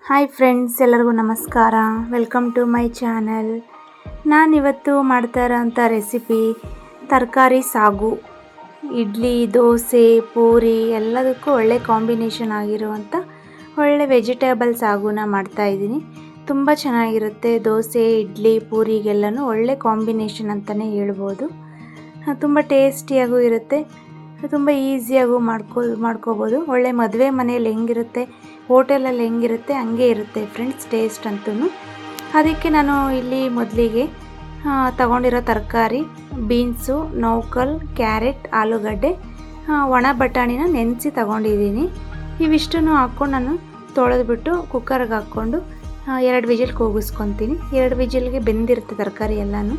Hi friends, ಎಲ್ಲರಿಗೂ ನಮಸ್ಕಾರ. Welcome to my channel. ನಾನಿವತ್ತು ಮಾಡ್ತಾ ಇರೋಂಥ ರೆಸಿಪಿ ತರಕಾರಿ ಸಾಗು. ಇಡ್ಲಿ, ದೋಸೆ, ಪೂರಿ ಎಲ್ಲದಕ್ಕೂ ಒಳ್ಳೆ ಕಾಂಬಿನೇಷನ್ ಆಗಿರುವಂಥ ಒಳ್ಳೆ ವೆಜಿಟೇಬಲ್ ಸಾಗುನ ಮಾಡ್ತಾಯಿದ್ದೀನಿ. ತುಂಬ ಚೆನ್ನಾಗಿರುತ್ತೆ. ದೋಸೆ, ಇಡ್ಲಿ, ಪೂರಿಗೆಲ್ಲನೂ ಒಳ್ಳೆ ಕಾಂಬಿನೇಷನ್ ಅಂತಲೇ ಹೇಳ್ಬೋದು. ತುಂಬ ಟೇಸ್ಟಿಯಾಗೂ ಇರುತ್ತೆ, ತುಂಬ ಈಸಿಯಾಗೂ ಮಾಡ್ಕೋಬೋದು. ಒಳ್ಳೆ ಮದುವೆ ಮನೆಯಲ್ಲಿ ಹೆಂಗಿರುತ್ತೆ, ಹೋಟೆಲಲ್ಲಿ ಹೆಂಗಿರುತ್ತೆ ಹಂಗೆ ಇರುತ್ತೆ ಫ್ರೆಂಡ್ಸ್ ಟೇಸ್ಟ್ ಅಂತೂ. ಅದಕ್ಕೆ ನಾನು ಇಲ್ಲಿ ಮೊದಲಿಗೆ ತಗೊಂಡಿರೋ ತರಕಾರಿ ಬೀನ್ಸು, ನೌಕಲ್, ಕ್ಯಾರೆಟ್, ಆಲೂಗಡ್ಡೆ, ಒಣ ಬಟಾಣಿನ ನೆನೆಸಿ ತಗೊಂಡಿದ್ದೀನಿ. ಇವಿಷ್ಟನ್ನು ಹಾಕ್ಕೊಂಡು ನಾನು ತೊಳೆದ್ಬಿಟ್ಟು ಕುಕ್ಕರ್ಗೆ ಹಾಕ್ಕೊಂಡು 2 ವಿಜಿಲ್ ಕೂಗಿಸ್ಕೊತೀನಿ. 2 ವಿಜಿಲ್ಗೆ ಬೆಂದಿರುತ್ತೆ ತರಕಾರಿ ಎಲ್ಲನೂ.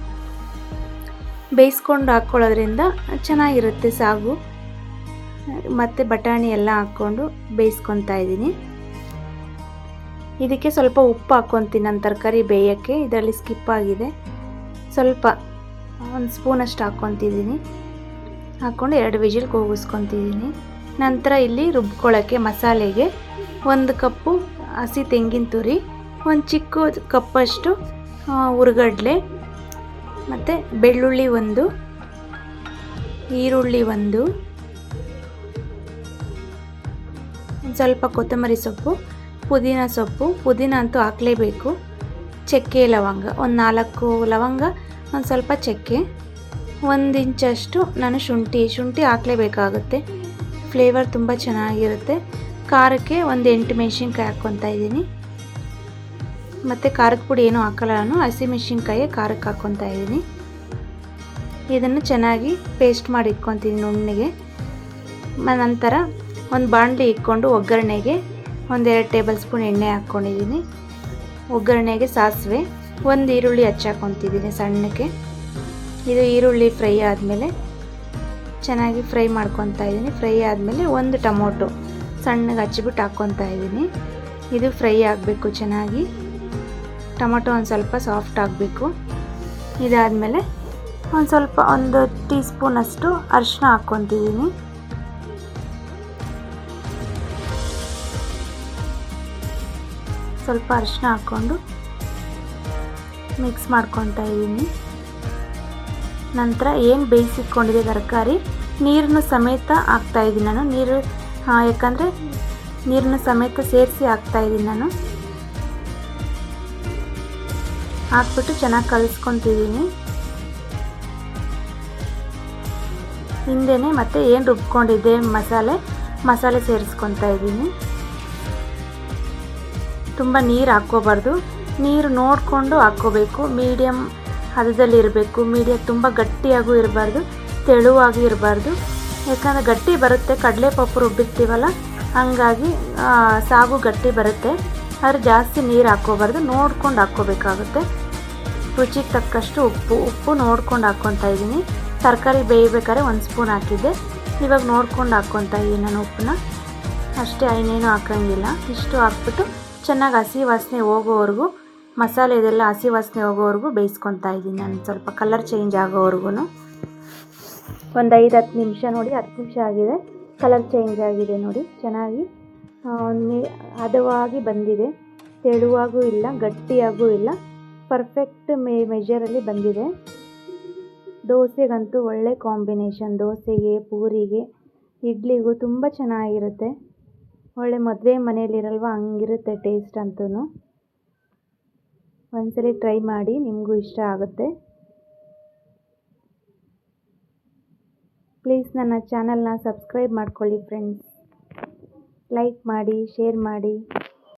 ಬೇಯಿಸ್ಕೊಂಡು ಹಾಕ್ಕೊಳ್ಳೋದ್ರಿಂದ ಚೆನ್ನಾಗಿರುತ್ತೆ ಸಾಗು. ಮತ್ತು ಬಟಾಣಿ ಎಲ್ಲ ಹಾಕ್ಕೊಂಡು ಬೇಯಿಸ್ಕೊತಾ ಇದ್ದೀನಿ. ಇದಕ್ಕೆ ಸ್ವಲ್ಪ ಉಪ್ಪು ಹಾಕ್ಕೊತೀನಿ. ನಾನು ತರಕಾರಿ ಬೇಯೋಕ್ಕೆ ಇದರಲ್ಲಿ ಸ್ಕಿಪ್ ಆಗಿದೆ. ಸ್ವಲ್ಪ 1 ಸ್ಪೂನಷ್ಟು ಹಾಕ್ಕೊತಿದ್ದೀನಿ. ಹಾಕ್ಕೊಂಡು 2 ವಿಜಿಲ್ ಕೂಗಿಸ್ಕೊತಿದ್ದೀನಿ. ನಂತರ ಇಲ್ಲಿ ರುಬ್ಕೊಳ್ಳೋಕ್ಕೆ ಮಸಾಲೆಗೆ 1 ಕಪ್ಪು ಹಸಿ ತೆಂಗಿನ ತುರಿ, 1 ಚಿಕ್ಕ ಕಪ್ಪಷ್ಟು ಹುರ್ಗಡ್ಲೆ, ಮತ್ತು ಬೆಳ್ಳುಳ್ಳಿ 1, ಈರುಳ್ಳಿ 1, ಸ್ವಲ್ಪ ಕೊತ್ತಂಬರಿ ಸೊಪ್ಪು, ಪುದೀನ ಸೊಪ್ಪು. ಪುದೀನ ಅಂತೂ ಹಾಕಲೇಬೇಕು. ಚಕ್ಕೆ, ಲವಂಗ 4 ಲವಂಗ, ಸ್ವಲ್ಪ ಚಕ್ಕೆ, 1 ಇಂಚಷ್ಟು ನಾನು ಶುಂಠಿ ಹಾಕಲೇಬೇಕಾಗುತ್ತೆ. ಫ್ಲೇವರ್ ತುಂಬ ಚೆನ್ನಾಗಿರುತ್ತೆ. ಖಾರಕ್ಕೆ 8 ಮೆಣಸಿನ್ಕಾಯಿ ಹಾಕ್ಕೊತಾ ಇದ್ದೀನಿ. ಮತ್ತು ಖಾರದ ಪುಡಿ ಏನೂ ಹಾಕಲ್ಲ, ನಾನು ಹಸಿಮೆಣಸಿನ್ಕಾಯಿ ಖಾರಕ್ಕೆ ಹಾಕ್ಕೊತಾ ಇದ್ದೀನಿ. ಇದನ್ನು ಚೆನ್ನಾಗಿ ಪೇಸ್ಟ್ ಮಾಡಿ ಇಟ್ಕೊತೀನಿ ನುಣ್ಣಗೆ. ನಂತರ ಒಂದು ಬಾಣಲಿ ಇಟ್ಕೊಂಡು ಒಗ್ಗರಣೆಗೆ 2 ಟೇಬಲ್ ಸ್ಪೂನ್ ಎಣ್ಣೆ ಹಾಕ್ಕೊಂಡಿದ್ದೀನಿ. ಒಗ್ಗರಣೆಗೆ ಸಾಸಿವೆ, 1 ಈರುಳ್ಳಿ ಹಚ್ಚಾಕೊತಿದ್ದೀನಿ ಸಣ್ಣಕ್ಕೆ. ಇದು ಈರುಳ್ಳಿ ಫ್ರೈ ಆದಮೇಲೆ ಚೆನ್ನಾಗಿ ಫ್ರೈ ಮಾಡ್ಕೊತಾ ಇದ್ದೀನಿ. ಫ್ರೈ ಆದಮೇಲೆ 1 ಟೊಮೊಟೊ ಸಣ್ಣಗೆ ಹಚ್ಚಿಬಿಟ್ಟು ಹಾಕ್ಕೊತಾ ಇದ್ದೀನಿ. ಇದು ಫ್ರೈ ಆಗಬೇಕು ಚೆನ್ನಾಗಿ. ಟೊಮೊಟೊ ಒಂದು ಸ್ವಲ್ಪ ಸಾಫ್ಟ್ ಆಗಬೇಕು. ಇದಾದಮೇಲೆ ಸ್ವಲ್ಪ 1 ಟೀ ಸ್ಪೂನಷ್ಟು ಅರಿಶಿನ ಹಾಕ್ಕೊತಿದ್ದೀನಿ. ಸ್ವಲ್ಪ ಅರಿಶಿನ ಹಾಕ್ಕೊಂಡು ಮಿಕ್ಸ್ ಮಾಡ್ಕೊತಾ ಇದ್ದೀನಿ. ನಂತರ ಏನು ಬೇಯಿಸಿಟ್ಕೊಂಡಿದೆ ತರಕಾರಿ ನೀರನ್ನು ಸಮೇತ ಹಾಕ್ತಾಯಿದ್ದೀನಿ ನಾನು. ಯಾಕಂದರೆ ನೀರನ್ನು ಸಮೇತ ಸೇರಿಸಿ ಹಾಕ್ತಾಯಿದ್ದೀನಿ ನಾನು. ಹಾಕ್ಬಿಟ್ಟು ಚೆನ್ನಾಗಿ ಕಲಿಸ್ಕೊತಿದ್ದೀನಿ. ಹಿಂದೆನೇ ಮತ್ತೆ ಏನು ರುಬ್ಕೊಂಡಿದ್ದೆ ಮಸಾಲೆ ಸೇರಿಸ್ಕೊತಾ ಇದ್ದೀನಿ. ತುಂಬ ನೀರು ಹಾಕ್ಕೋಬಾರ್ದು, ನೀರು ನೋಡಿಕೊಂಡು ಹಾಕ್ಕೋಬೇಕು. ಮೀಡಿಯಮ್ ಹದದಲ್ಲಿರಬೇಕು. ತುಂಬ ಗಟ್ಟಿಯಾಗೂ ಇರಬಾರ್ದು, ತೆಳುವಾಗಿ ಇರಬಾರ್ದು. ಯಾಕಂದರೆ ಗಟ್ಟಿ ಬರುತ್ತೆ, ಕಡಲೆಪಪ್ಪು ರುಬ್ಬಿರ್ತೀವಲ್ಲ, ಹಾಗಾಗಿ ಸಾಗು ಗಟ್ಟಿ ಬರುತ್ತೆ. ಆದರೆ ಜಾಸ್ತಿ ನೀರು ಹಾಕ್ಕೋಬಾರ್ದು, ನೋಡ್ಕೊಂಡು ಹಾಕ್ಕೋಬೇಕಾಗುತ್ತೆ. ರುಚಿಗೆ ತಕ್ಕಷ್ಟು ಉಪ್ಪು ನೋಡ್ಕೊಂಡು ಹಾಕ್ಕೊತಾ ಇದ್ದೀನಿ. ತರಕಾರಿ ಬೇಯಬೇಕಾದ್ರೆ 1 ಸ್ಪೂನ್ ಹಾಕಿದ್ದೆ. ಇವಾಗ ನೋಡ್ಕೊಂಡು ಹಾಕ್ಕೊತಾ ಇದ್ದೀನಿ ನಾನು ಉಪ್ಪನ್ನ. ಅಷ್ಟೇ, ಇನ್ನೇನು ಹಾಕೋಂಗಿಲ್ಲ. ಇಷ್ಟು ಹಾಕ್ಬಿಟ್ಟು ಚೆನ್ನಾಗಿ ಹಸಿ ವಾಸನೆ ಹೋಗೋವರೆಗೂ, ಮಸಾಲೆ ಇದೆಲ್ಲ ಹಸಿ ವಾಸನೆ ಹೋಗೋವರೆಗೂ ಬೇಯಿಸ್ಕೊತಾ ಇದ್ದೀನಿ ನಾನು. ಸ್ವಲ್ಪ ಕಲರ್ ಚೇಂಜ್ ಆಗೋವರೆಗೂ ಒಂದು 5-10 ನಿಮಿಷ. ನೋಡಿ, 10 ನಿಮಿಷ ಆಗಿದೆ, ಕಲರ್ ಚೇಂಜ್ ಆಗಿದೆ ನೋಡಿ. ಚೆನ್ನಾಗಿ ಹದವಾಗಿ ಬಂದಿದೆ. ತೆಳುವಾಗೂ ಇಲ್ಲ, ಗಟ್ಟಿಯಾಗೂ ಇಲ್ಲ, ಪರ್ಫೆಕ್ಟ್ ಮೆಜರಲ್ಲಿ ಬಂದಿದೆ. ದೋಸೆಗಂತೂ ಒಳ್ಳೆ ಕಾಂಬಿನೇಷನ್. ದೋಸೆಗೆ, ಪೂರಿಗೆ, ಇಡ್ಲಿಗೂ ತುಂಬ ಚೆನ್ನಾಗಿರುತ್ತೆ. ಒಳ್ಳೆ ಮದುವೆ ಮನೆಯಲ್ಲಿರಲ್ವ ಹಂಗಿರುತ್ತೆ ಟೇಸ್ಟ್ ಅಂತೂ. ಒಂದ್ಸಲಿ ಟ್ರೈ ಮಾಡಿ, ನಿಮಗೂ ಇಷ್ಟ ಆಗುತ್ತೆ. ಪ್ಲೀಸ್ ನನ್ನ ಚಾನಲ್ನ ಸಬ್ಸ್ಕ್ರೈಬ್ ಮಾಡ್ಕೊಳ್ಳಿ ಫ್ರೆಂಡ್ಸ್. ಲೈಕ್ ಮಾಡಿ, ಶೇರ್ ಮಾಡಿ.